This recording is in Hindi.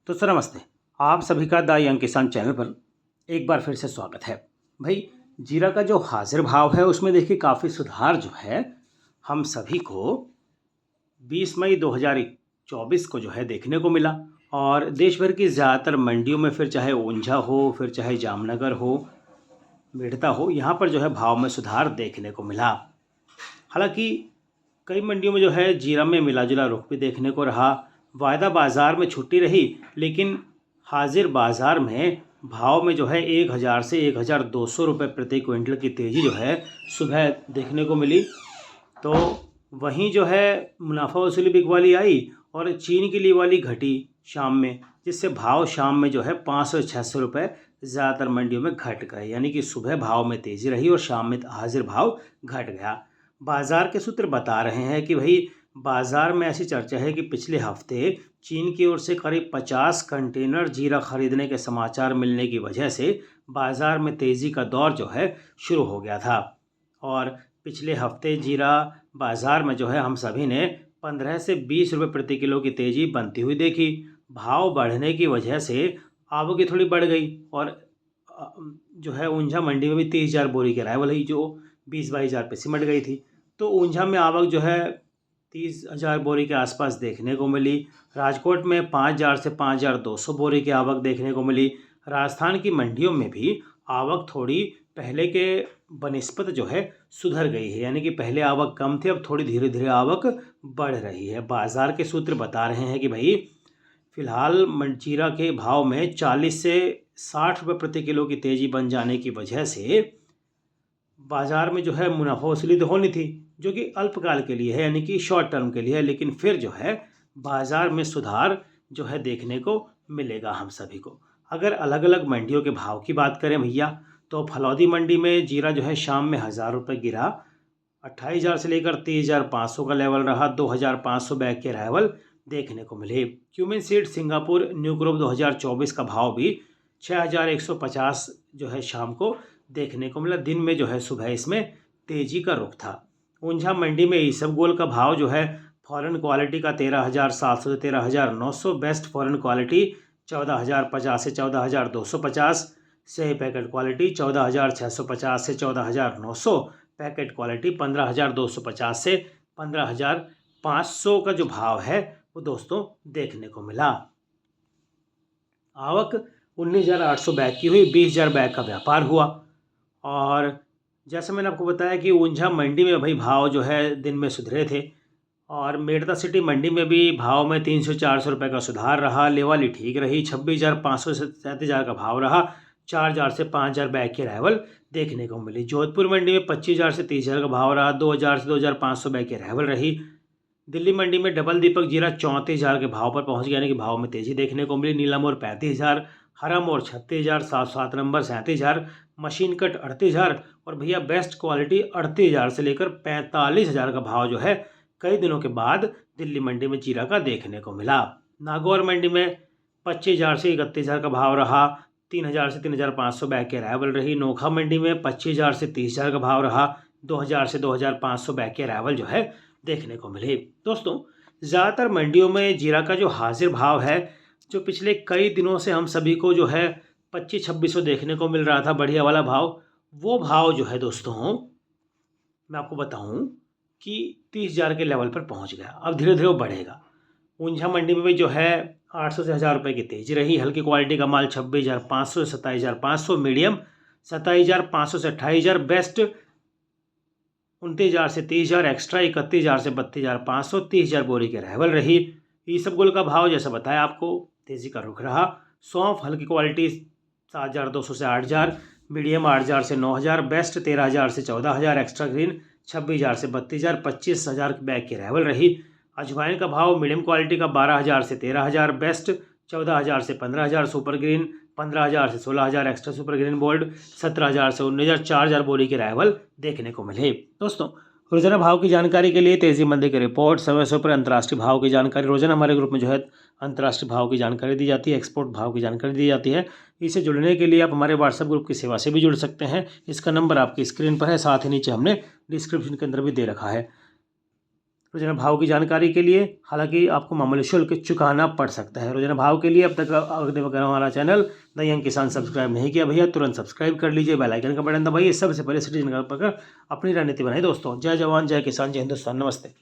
तो सर नमस्ते। आप सभी का द यंग किसान चैनल पर एक बार फिर से स्वागत है। भाई, जीरा का जो हाजिर भाव है उसमें देखिए काफ़ी सुधार जो है हम सभी को 20 मई 2024 को जो है देखने को मिला। और देश भर की ज़्यादातर मंडियों में, फिर चाहे ऊंझा हो, फिर चाहे जामनगर हो, मेड़ता हो, यहाँ पर जो है भाव में सुधार देखने को मिला। हालांकि कई मंडियों में जो है जीरा में मिला जुला रुख भी देखने को रहा। वायदा बाज़ार में छुट्टी रही, लेकिन हाजिर बाज़ार में भाव में जो है 1000 से 1200 रुपये प्रति क्विंटल की तेज़ी जो है सुबह देखने को मिली। तो वहीं जो है मुनाफा वसूली बिकवाली आई और चीन की ली वाली घटी शाम में, जिससे भाव शाम में जो है 500-600 रुपये ज़्यादातर मंडियों में घट गए। यानी कि सुबह भाव में तेज़ी रही और शाम में हाजिर भाव घट गया। बाज़ार के सूत्र बता रहे हैं कि भाई बाज़ार में ऐसी चर्चा है कि पिछले हफ्ते चीन की ओर से करीब 50 कंटेनर जीरा खरीदने के समाचार मिलने की वजह से बाज़ार में तेज़ी का दौर जो है शुरू हो गया था। और पिछले हफ्ते जीरा बाज़ार में जो है हम सभी ने 15 से 20 रुपये प्रति किलो की तेज़ी बनती हुई देखी। भाव बढ़ने की वजह से आवक थोड़ी बढ़ गई और जो है ऊंझा मंडी में भी 30,000 बोरी की अराइवल हुई, जो 20-22 हज़ार पे सिमट गई थी। तो ऊंझा में आवक जो है 30,000 बोरी के आसपास देखने को मिली। राजकोट में 5,000 से 5,200 बोरी की आवक देखने को मिली। राजस्थान की मंडियों में भी आवक थोड़ी पहले के बनिस्बत जो है सुधर गई है। यानी कि पहले आवक कम थी, अब थोड़ी धीरे धीरे आवक बढ़ रही है। बाज़ार के सूत्र बता रहे हैं कि भाई फ़िलहाल जीरा के भाव में 40 से 60 रुपये प्रति किलो की तेज़ी बन जाने की वजह से बाज़ार में जो है मुनाफा वसूली तो होनी थी, जो कि अल्पकाल के लिए है, यानी कि शॉर्ट टर्म के लिए है। लेकिन फिर जो है बाज़ार में सुधार जो है देखने को मिलेगा हम सभी को। अगर अलग अलग मंडियों के भाव की बात करें भैया, तो फलौदी मंडी में जीरा जो है शाम में 1000 रुपये गिरा। 28,000 से लेकर 30,500 का लेवल रहा। 2,500 बैग के अराइवल देखने को मिले। Cumin seed Singapore new crop 2024 का भाव भी 6,150 जो है शाम को देखने को मिला। दिन में जो है सुबह इसमें तेज़ी का रुख था। ऊंझा मंडी में इसबगोल का भाव जो है फॉरेन क्वालिटी का 13,700 से 13,900, बेस्ट फॉरेन क्वालिटी 14,050 से 14,250, सही पैकेट क्वालिटी 14,650 से 14,900, पैकेट क्वालिटी 15,250 से 15,500 का जो भाव है वो दोस्तों देखने को मिला। आवक 19,800 बैग की हुई। 20,000 बैग का व्यापार हुआ। और जैसे मैंने आपको बताया कि ऊंझा मंडी में भाई भाव जो है दिन में सुधरे थे और मेड़ता सिटी मंडी में भी भाव में 300-400 रुपये का सुधार रहा। लेवाली ठीक रही। 26,500 से 37,000 का भाव रहा। 4,000 से 5,000 बैग की अराइवल देखने को मिली। जोधपुर मंडी में 25,000 से 30,000 का भाव रहा। 2,000 से 2,500 बैग की अराइवल रही। दिल्ली मंडी में डबल दीपक जीरा 34,000 के भाव पर पहुंच गया, यानी कि भाव में तेज़ी देखने को मिली। नीला मोर 35,000, हरा मोर 36,000, 7 नंबर 37,000, मशीन कट 38,000 और भैया बेस्ट क्वालिटी 38,000 से लेकर 45,000 का भाव जो है कई दिनों के बाद दिल्ली मंडी में जीरा का देखने को मिला। नागौर मंडी में 25,000 से 31,000 का भाव रहा। 3,000 से 3,500 बैग की अराइवल रही। नोखा मंडी में 25,000 से 30,000 का भाव रहा। 2,000 से 2,500 बैग की अराइवल जो है देखने को मिले। दोस्तों, ज़्यादातर मंडियों में जीरा का जो हाजिर भाव है, जो पिछले कई दिनों से हम सभी को जो है 2500-2600 देखने को मिल रहा था, बढ़िया वाला भाव, वो भाव जो है दोस्तों मैं आपको बताऊं कि 30,000 के लेवल पर पहुंच गया। अब धीरे धीरे वो बढ़ेगा। ऊंझा मंडी में भी जो है 800 से 1,000 रुपये की तेज़ी रही। हल्की क्वालिटी का माल 26,500 से 27,500, मीडियम 27,500 से 28,000, बेस्ट 29,000 से 30,000, एक्स्ट्रा 31,000 से 32,500, 30,000 बोरी की अराइवल रही। इसबगोल का भाव जैसा बताया आपको तेज़ी का रुख रहा। सौंफ हल्की क्वालिटी 7,200 से 8,000, मीडियम 8,000 से 9,000, बेस्ट 13,000 से 14,000, एक्स्ट्रा ग्रीन 26,000 से 32,000, 25,000 बैग की अराइवल रही। अजवाइन का भाव मीडियम क्वालिटी का 12,000 से 13,000, बेस्ट 14,000 से 15,000, सुपर ग्रीन 15,000 से 16,000, एक्स्ट्रा सुपर ग्रीन बोल्ड 17,000 से 19,000, 4,000 बोरी की अराइवल देखने को मिले। दोस्तों, रोजाना भाव की जानकारी के लिए तेजी मंदी की रिपोर्ट, समय समय पर अंतर्राष्ट्रीय भाव की जानकारी, रोजाना हमारे ग्रुप में जो है अंतर्राष्ट्रीय भाव की जानकारी दी जाती है, एक्सपोर्ट भाव की जानकारी दी जाती है। इसे जुड़ने के लिए आप हमारे व्हाट्सएप ग्रुप की सेवा से भी जुड़ सकते हैं। इसका नंबर आपकी स्क्रीन पर है, साथ ही नीचे हमने डिस्क्रिप्शन के अंदर भी दे रखा है। रोजाना भाव की जानकारी के लिए हालांकि आपको मामूली शुल्क चुकाना पड़ सकता है। रोजाना भाव के लिए अब तक अगले वगैरह हमारा चैनल द यंग किसान सब्सक्राइब नहीं किया भैया, तुरंत सब्सक्राइब कर लीजिए, बेल आइकन का बटन दबाइए, सबसे पहले सिटीजन पर अपनी रणनीति बनाइए। दोस्तों, जय जवान जय किसान जय हिंदुस्तान, नमस्ते।